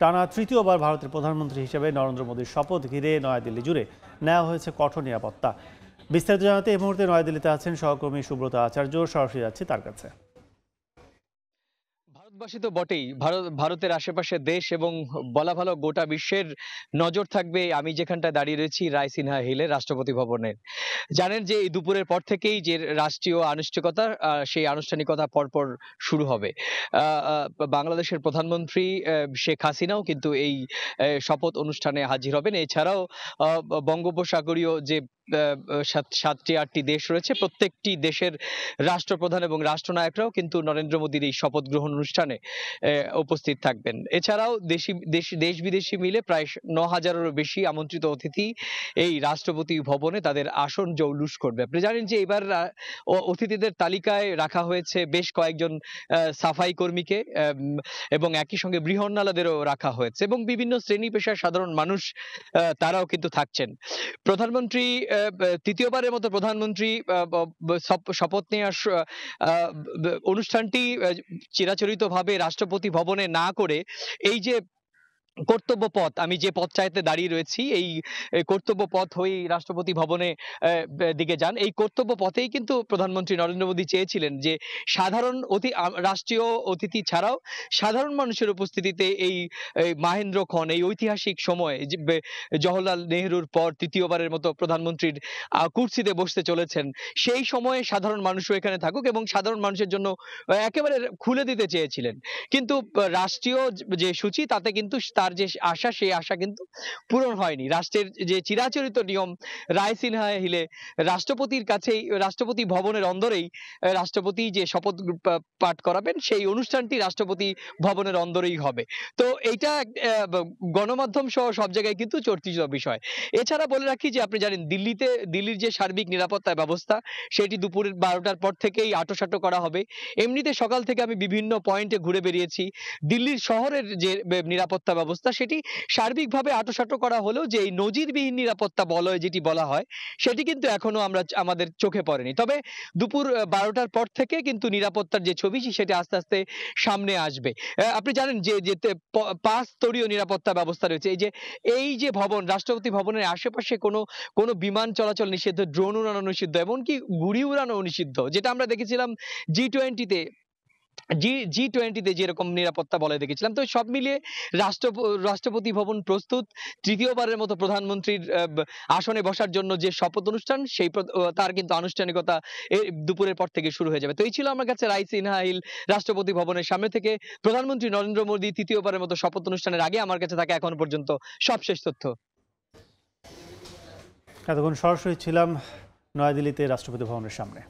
টানা তৃতীয়বার ভারতের প্রধানমন্ত্রী হিসেবে নরেন্দ্র মোদীর শপথ ঘিরে নয়াদিল্লি জুড়ে নেওয়া হয়েছে কঠোর নিরাপত্তা। বিস্তারিত জানাতে এই মুহূর্তে নয়াদিল্লিতে আছেন সহকর্মী সুব্রত আচার্য। সরাসরি যাচ্ছি তার কাছে। ভারতবাসী তো বটেই, ভারতের আশেপাশে দেশ এবং বলা ভালো গোটা বিশ্বের নজর থাকবে আমি যেখানটায় দাঁড়িয়ে রয়েছি রায়সিনহা হিলে রাষ্ট্রপতি ভবনের। জানেন যে এই দুপুরের পর থেকেই যে রাষ্ট্রীয় আনুষ্ঠানিকতা সেই আনুষ্ঠানিকতা পরপর শুরু হবে। বাংলাদেশের প্রধানমন্ত্রী শেখ হাসিনাও কিন্তু এই শপথ অনুষ্ঠানে হাজির হবেন। এছাড়াও বঙ্গোপসাগরীয় যে সাতটি আটটি দেশ রয়েছে প্রত্যেকটি দেশের রাষ্ট্রপ্রধান এবং রাষ্ট্রনায়করাও কিন্তু নরেন্দ্র মোদীর এই শপথ গ্রহণ অনুষ্ঠানে উপস্থিত থাকবেন। এছাড়াও দেশ বিদেশি মিলে প্রায় ৯,০০০-এরও বেশি আমন্ত্রিত অতিথি এই রাষ্ট্রপতি ভবনে তাদের আসন জৌলুস করবে। আপনি জানেন যে এবার অতিথিদের তালিকায় রাখা হয়েছে বেশ কয়েকজন সাফাই কর্মীকে এবং একই সঙ্গে বৃহন্নলাদেরও রাখা হয়েছে এবং বিভিন্ন শ্রেণী পেশার সাধারণ মানুষ তারাও কিন্তু থাকছেন। প্রধানমন্ত্রী তৃতীয়বারের মতো প্রধানমন্ত্রী শপথ নেওয়ার অনুষ্ঠানটি চিরাচরিতভাবে রাষ্ট্রপতি ভবনে না করে এই যে কর্তব্য পথ, আমি যে পথ চাইতে দাঁড়িয়ে রয়েছি এই কর্তব্য পথ হয়ে রাষ্ট্রপতি ভবনে দিকে যান। এই কর্তব্য পথেই কিন্তু প্রধানমন্ত্রী নরেন্দ্র মোদী চেয়েছিলেন যে সাধারণ রাষ্ট্রীয় অতিথি ছাড়াও সাধারণ মানুষের উপস্থিতিতে এই মাহেন্দ্রক্ষণ এই ঐতিহাসিক সময়ে জওহরলাল নেহরুর পর তৃতীয়বারের মতো প্রধানমন্ত্রীর কুর্সিতে বসতে চলেছেন সেই সময়ে সাধারণ মানুষও এখানে থাকুক এবং সাধারণ মানুষের জন্য একেবারে খুলে দিতে চেয়েছিলেন। কিন্তু রাষ্ট্রীয় যে সূচি তাতে কিন্তু তার যে আশা সেই আশা কিন্তু পূরণ হয়নি। রাষ্ট্রের যে চিরাচরিত নিয়ম রায়সিনহা হিলে রাষ্ট্রপতির কাছেই রাষ্ট্রপতি ভবনের অন্দরেই রাষ্ট্রপতি যে শপথ পাঠ করাবেন সেই অনুষ্ঠানটি রাষ্ট্রপতি ভবনের অন্দরেই হবে। তো এইটা গণমাধ্যম সহ সব জায়গায় কিন্তু চর্চিত বিষয়। এছাড়া বলে রাখি যে আপনি জানেন দিল্লির যে সার্বিক নিরাপত্তা ব্যবস্থা সেটি দুপুর ১২টার পর থেকেই আঁটোসাঁটো করা হবে। এমনিতে সকাল থেকে আমি বিভিন্ন পয়েন্টে ঘুরে বেরিয়েছি। দিল্লির শহরের যে নিরাপত্তা ব্যবস্থা সেটি সার্বিকভাবে আঁটোসাঁটো করা হলেও যে এই নজিরবিহীন নিরাপত্তা বলয় যেটি বলা হয় সেটি কিন্তু এখনো আমাদের চোখে পড়েনি। তবে দুপুর ১২টার পর থেকে কিন্তু নিরাপত্তার যে ছবি সেটা আস্তে আস্তে সামনে আসবে। আপনি জানেন যে ৫ স্তরীয় নিরাপত্তা ব্যবস্থা রয়েছে। এই যে ভবন রাষ্ট্রপতি ভবনের আশেপাশে কোনো বিমান চলাচল নিষিদ্ধ, ড্রোন উড়ানো নিষিদ্ধ, এমনকি গুড়ি উড়ানো নিষিদ্ধ, যেটা আমরা দেখেছিলাম জি-20-তে জি-20-তে যেরকম নিরাপত্তা বলয় দেখেছিলাম। তো সব মিলিয়ে রাষ্ট্রপতি ভবন প্রস্তুত তৃতীয়বারের মতো প্রধানমন্ত্রীর আসনে বসার জন্য যে শপথ অনুষ্ঠান তার কিন্তু আনুষ্ঠানিকতা দুপুরের পর থেকে শুরু হয়ে যাবে। তো এই ছিল আমার কাছে রায়সিনহা হিল রাষ্ট্রপতি ভবনের সামনে থেকে প্রধানমন্ত্রী নরেন্দ্র মোদী তৃতীয়বারের মতো শপথ অনুষ্ঠানের আগে আমার কাছে থাকে এখন পর্যন্ত সবশেষ তথ্য। এতক্ষণ সরাসরি ছিলাম নয়াদিল্লিতে রাষ্ট্রপতি ভবনের সামনে।